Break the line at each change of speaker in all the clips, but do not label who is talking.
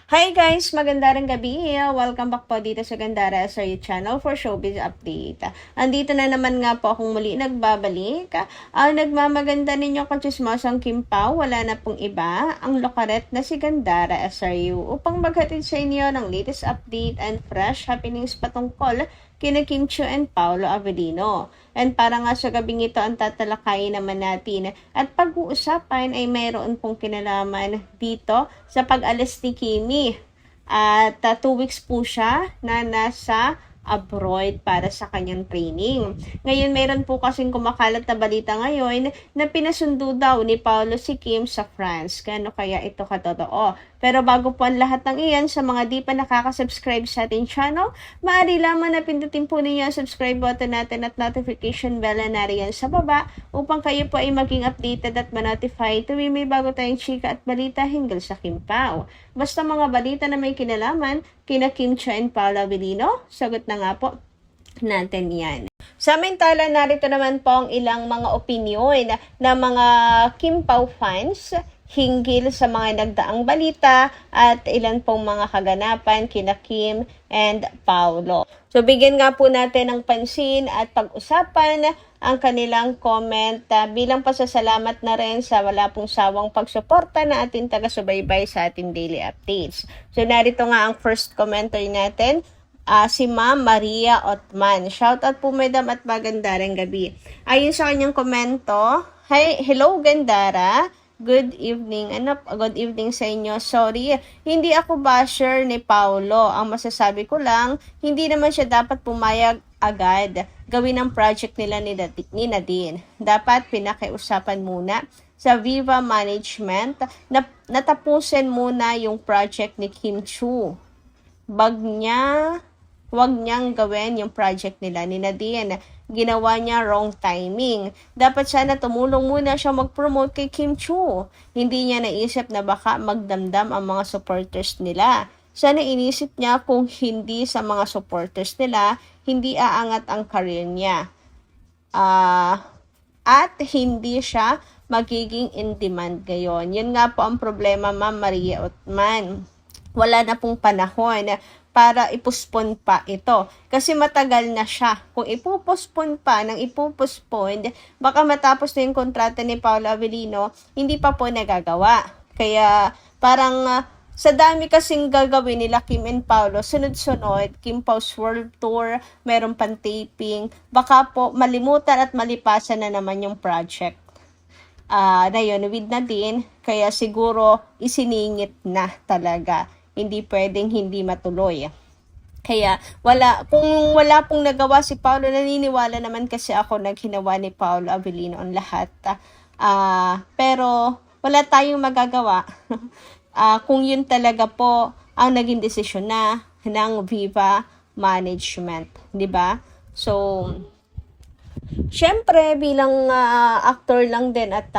Hi guys! Magandang gabi. Welcome back po dito sa Gandara sa YouTube channel for Showbiz Update. Andito na naman nga po akong muli nagbabalik. Ang nagmamaganda ninyong katsismosang Kim Pao, wala na pong iba, ang lokaret na si Gandara SRU upang maghatid sa inyo ng latest update and fresh happenings patungkol kina Kim Chiu and Paolo Avellino. And para nga sa gabing ito ang tatalakayin naman natin at pag-uusapan ay mayroon pong kinalaman dito sa pag-alis ni Kimi. At 2 weeks po siya na nasa abroad para sa kanyang training. Ngayon, meron po kasing kumakalat na balita ngayon na pinasundo daw ni Paolo si Kim sa France. Kano kaya ito katotoo? Pero bago po ang lahat ng iyan, sa mga di pa nakaka-subscribe sa ating channel, maaari lamang na pindutin po ninyo ang subscribe button natin at notification bell na nariyan sa baba upang kayo po ay maging updated at ma-notify tuwing may bago tayong chika at balita hinggil sa Kim Pao. Basta mga balita na may kinalaman kina Kim Chiu and Paolo Avellino, sagot na nga po natin yan. Samantala, narito naman po ang ilang mga opinyon na mga Kim Pao fans hinggil sa mga nagdaang balita at ilan pong mga kaganapan kina Kim and Paolo. So bigyan nga po natin ng pansin at pag-usapan ang kanilang comment bilang pasasalamat na rin sa wala pong sawang pagsuporta na ating taga-subaybay sa ating daily updates. So narito nga ang first commenter natin, si Ma'am Maria Otman. Shoutout po madam at magandang gabi. Ayon sa kanyang komento, hello Gandara. Good evening. Good evening sa inyo. Sorry, hindi ako basher ni Paolo. Ang masasabi ko lang, hindi naman siya dapat pumayag agad gawin ang project nila ni Nadine. Dapat pinakiusapan muna sa Viva Management na natapusin muna yung project ni Kim Chiu. Wag niyang gawin yung project nila ni Nadine. Ginawa niya wrong timing. Dapat sana tumulong muna siya mag-promote kay Kim Chiu. Hindi niya naisip na baka magdamdam ang mga supporters nila. Sana inisip niya kung hindi sa mga supporters nila, hindi aangat ang career niya. At hindi siya magiging in demand ngayon. Yun nga po ang problema, Ma'am Maria Otman. Wala na pong panahon para ipuspon pa ito. Kasi matagal na siya. Kung ipupospon pa, baka matapos na yung kontrata ni Paolo Avellino, hindi pa po nagagawa. Kaya parang sa dami kasing gagawin nila Kim and Paolo, sunod-sunod, Kim Pao's World Tour, meron pang taping, baka po malimutan at malipasan na naman yung project na yun with Nadine, kaya siguro isiningit na talaga. Hindi pwedeng hindi matuloy. Kaya kung wala pong nagawa si Paolo, naniniwala naman kasi ako naghinawa ni Paolo Avellino ang lahat. Pero wala tayong magagawa kung yun talaga po ang naging desisyon na ng Viva Management, 'di ba? So syempre, bilang actor lang din at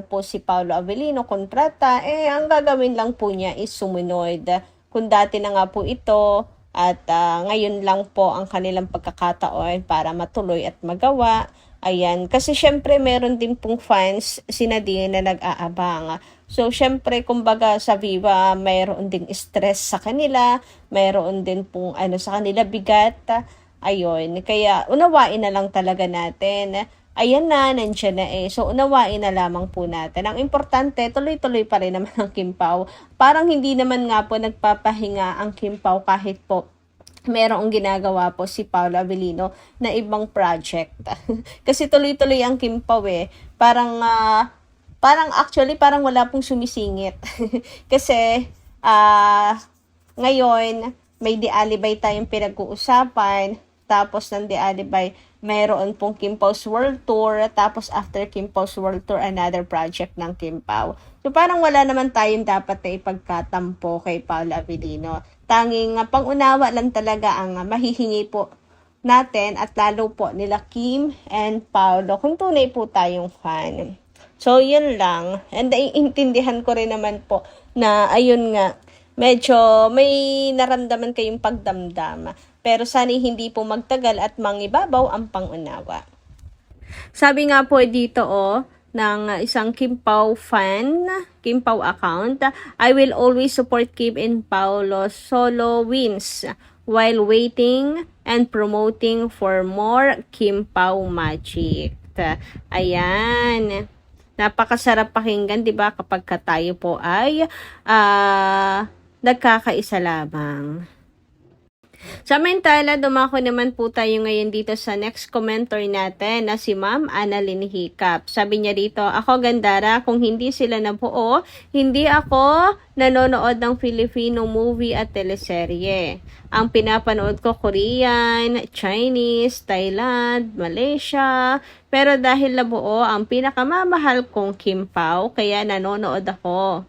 po si Paolo Avellino, kontrata, ang gagawin lang po niya is sumunod. Kung dati na nga po ito at ngayon lang po ang kanilang pagkakataon para matuloy at magawa. Ayan, kasi syempre meron din pong fans si Nadine na nag-aabang. So syempre, kumbaga sa Viva, mayroon ding stress sa kanila, mayroon din pong sa kanila bigat. Ayun, kaya unawain na lang talaga natin. Ayan na, nandiyan na So, unawain na lamang po natin. Ang importante, tuloy-tuloy pa rin naman ang Kim Pao. Parang hindi naman nga po nagpapahinga ang Kim Pao kahit po merong ginagawa po si Paolo Avellino na ibang project. Kasi tuloy-tuloy ang Kim Pao Parang actually, parang wala pong sumisingit. Kasi, ngayon, may di-alibay tayong pinag-uusapan. Tapos ng di-alibay, mayroon pong Kim Pao's World Tour. Tapos after Kim Pao's World Tour, another project ng Kim Pao. So parang wala naman tayong dapat na ipagkatampo kay Paolo Avellino. Tanging pangunawa lang talaga ang mahihingi po natin at lalo po nila Kim and Paolo kung tunay po tayong fan. So yun lang. And naiintindihan ko rin naman po na ayun nga, medyo may naramdaman kayong pagdamdam. Pero sana hindi po magtagal at mangibabaw ang pangunawa. Sabi nga po dito, ng isang Kim Pao fan, Kim Pao account. I will always support Kim and Paolo solo wins while waiting and promoting for more Kim Pao magic. Ayan. Napakasarap pakinggan, 'di ba, kapag tayo po ay nagkakaisa lamang. Samantala, dumako naman po tayo ngayon dito sa next commenter natin na si Ma'am Annalyn Hiccup. Sabi niya dito, ako Gandara, kung hindi sila nabuo, hindi ako nanonood ng Filipino movie at teleserye. Ang pinapanood ko Korean, Chinese, Thailand, Malaysia, pero dahil nabuo ang pinakamamahal kong Kim Pao, kaya nanonood ako.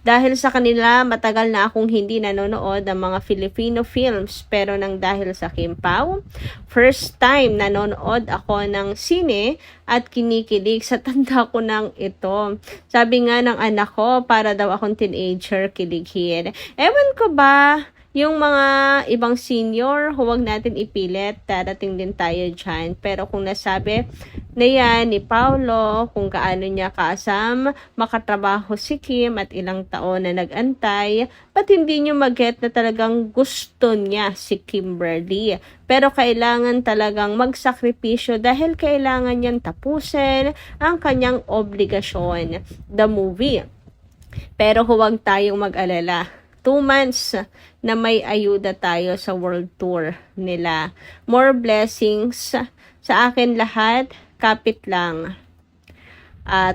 Dahil sa kanila, matagal na akong hindi nanonood ng mga Filipino films. Pero nang dahil sa Kim Pao, first time nanonood ako ng sine at kinikilig sa tanda ko ng ito. Sabi nga ng anak ko, para daw akong teenager kilighin. Ewan ko ba, yung mga ibang senior, huwag natin ipilit, darating din tayo dyan. Pero kung nasabi na yan ni Paolo, kung kaano niya kaasam, makatrabaho si Kim at ilang taon na nag-antay, ba't hindi nyo mag-get na talagang gusto niya si Kimberly? Pero kailangan talagang magsakripisyo dahil kailangan niyang tapusin ang kanyang obligasyon, the movie. Pero huwag tayong mag-alala. 2 months na may ayuda tayo sa world tour nila. More blessings sa akin lahat. Kapit lang.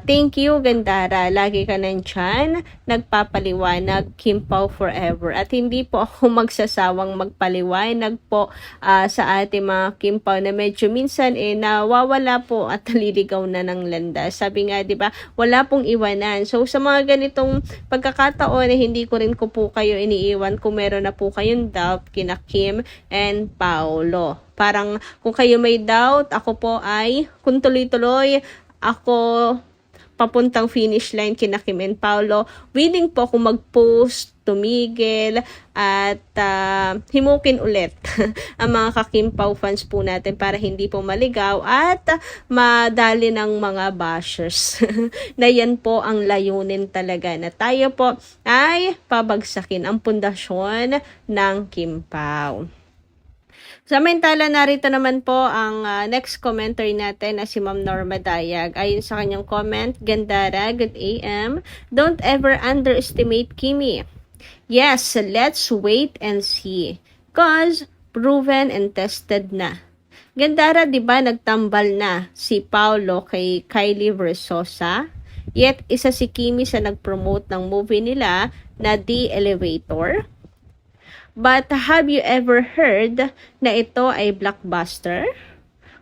Thank you, Gandara. Lagi ka nandyan. Nagpapaliwanag, Kim Pao forever. At hindi po ako magsasawang magpaliwanag po sa ating mga Kim Pao na medyo minsan nawawala po at naliligaw na ng landas. Sabi nga, di ba, wala pong iwanan. So, sa mga ganitong pagkakataon, hindi ko rin ko po kayo iniiwan kung meron na po kayong doubt kina Kim and Paolo. Parang kung kayo may doubt, ako po ay, kung tuloy-tuloy, ako papuntang finish line kina Kim and Paolo, willing po ako mag-post, tumigil, at himukin ulit ang mga ka-Kim Pao fans po natin para hindi po maligaw at madali ng mga bashers. Na yan po ang layunin talaga, na tayo po ay pabagsakin ang pundasyon ng Kim Pao. Samantala, narito naman po ang next commenter natin na si Ma'am Norma Dayag. Ayon sa kanyang comment, Gandara, good AM. Don't ever underestimate Kimi. Yes, let's wait and see. Cause proven and tested na. Gandara, di ba nagtambal na si Paolo kay Kylie Versosa? Yet, isa si Kimi sa nag-promote ng movie nila na The Elevator. But have you ever heard na ito ay blockbuster?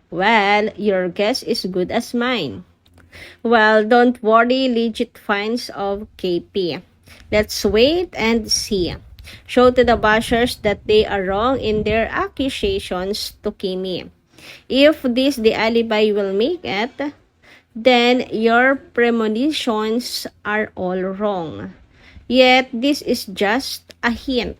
Well, your guess is good as mine. Well, don't worry, legit fans of KP. Let's wait and see. Show to the bashers that they are wrong in their accusations to Kimi. If this the alibi will make it, then your premonitions are all wrong. Yet, this is just a hint.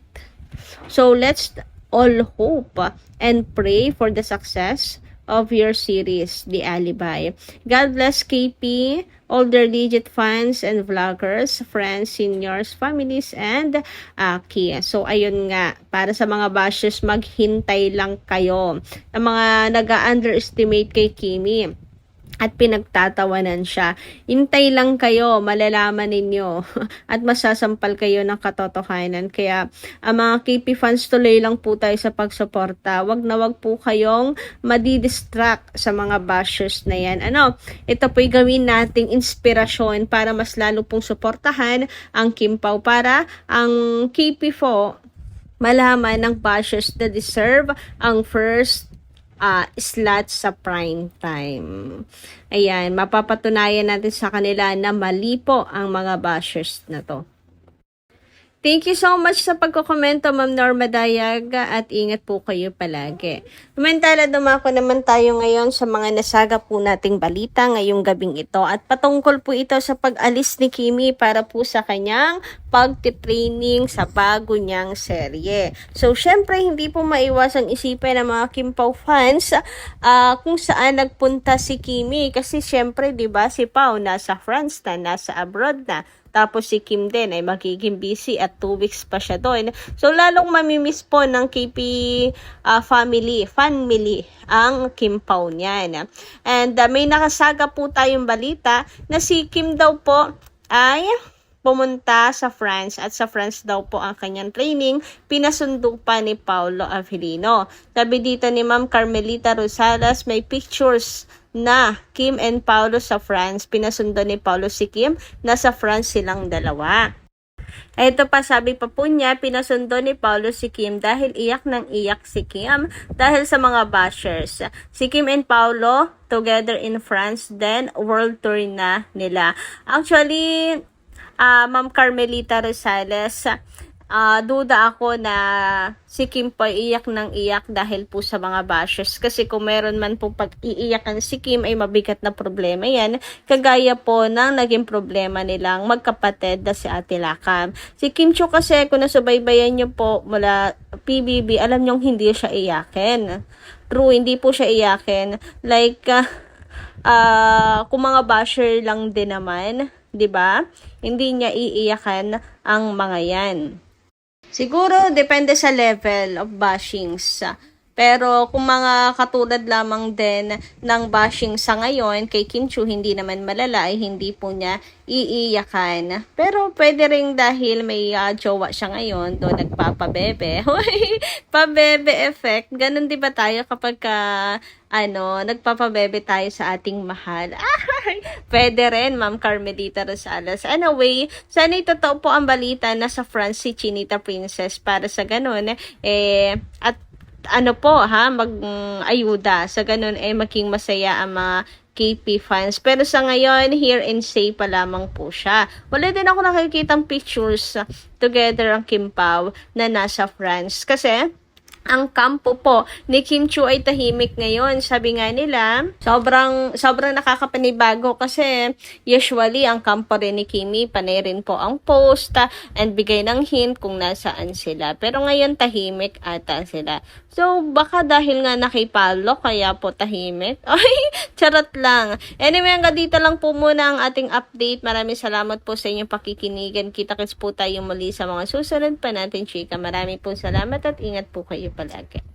So let's all hope and pray for the success of your series, The Alibi. God bless KP, all their legit fans and vloggers, friends, seniors, families, and Aki. So ayun nga, para sa mga bashers, maghintay lang kayo. Ang mga nag-underestimate kay Kimi at pinagtatawanan siya, hintay lang kayo, malalaman ninyo at masasampal kayo ng katotohanan. Kaya ang mga KP fans, tuloy lang po tayo sa pagsuporta. Wag na wag po kayong madidistract sa mga bashers na yan. Ito po'y gawin nating inspirasyon para mas lalo pong suportahan ang Kim Pao, para ang KP po malaman ng bashers na deserve ang first slot sa prime time. Ayan, mapapatunayan natin sa kanila na mali po ang mga bashers na to. Thank you so much sa pagkokomento, Ma'am Norma Dayaga, at ingat po kayo palagi. Samantala, dumako naman tayo ngayon sa mga nasaga po nating balita ngayong gabing ito, at patungkol po ito sa pag-alis ni Kimi para po sa kanyang pag-training sa bago niyang serye. So, syempre, hindi po maiwasang isipin ng mga Kim Pao fans kung saan nagpunta si Kimi. Kasi syempre, di ba, si Pao nasa France na, nasa abroad na. Tapos si Kim din ay magiging busy at 2 weeks pa siya doon. So, lalong mamimiss po ng KP family ang Kim Pao niyan. And may nakasaga po tayong balita na si Kim daw po ay pumunta sa France, at sa France daw po ang kanyang training, pinasundo pa ni Paolo Avellino. Sabi dito ni Ma'am Carmelita Rosales, may pictures na Kim and Paolo sa France. Pinasundo ni Paolo si Kim, nasa France silang dalawa. Ito pa, sabi pa po niya, pinasundo ni Paolo si Kim dahil iyak ng iyak si Kim dahil sa mga bashers. Si Kim and Paolo together in France, then world tour na nila. Actually, Ma'am Carmelita Rosales, duda ako na si Kim po iyak ng iyak dahil po sa mga bashers. Kasi kung meron man po pag-iiyakan si Kim ay mabigat na problema yan. Kagaya po ng naging problema nilang magkapatid na si Ate Lakam. Si Kim Chiu kasi, kung nasubaybayan niyo po mula PBB, alam niyong hindi siya iyakin. True, hindi po siya iyakin. Like, kung mga basher lang din naman, 'di ba? Hindi niya iiyakan ang mga 'yan. Siguro depende sa level of bashings. Pero kung mga katulad lamang din ng bashing sa ngayon kay Kim Chiu, hindi naman malala, ay hindi po niya iiyakan. Pero pwede ring dahil may jowa siya ngayon, doon nagpapabebe. Pabebe effect. Ganun 'di ba tayo kapag nagpapabebe tayo sa ating mahal? Pwede rin, Ma'am Carmelita Rosales. Anyway, sana totoo po ang balita na sa France si Chinita Princess para sa ganun at mag-ayuda sa ganun maging masaya ang mga KP fans. Pero sa ngayon, here and say pa lamang po siya. Wala din ako nakikitang pictures together ang Kim Pao na nasa France. Kasi ang kampo po ni Kim Chiu ay tahimik ngayon. Sabi nga nila, sobrang nakakapanibago kasi usually ang kampo rin ni Kimi, panay rin po ang post and bigay ng hint kung nasaan sila. Pero ngayon tahimik ata sila. So baka dahil nga nakipalo kaya po tahimik. Ay, charot lang. Anyway, hanggang dito lang po muna ang ating update. Maraming salamat po sa inyong pakikinigan. Kita-kits po tayo muli sa mga susunod pa natin, chika. Maraming po salamat at ingat po kayo palagi.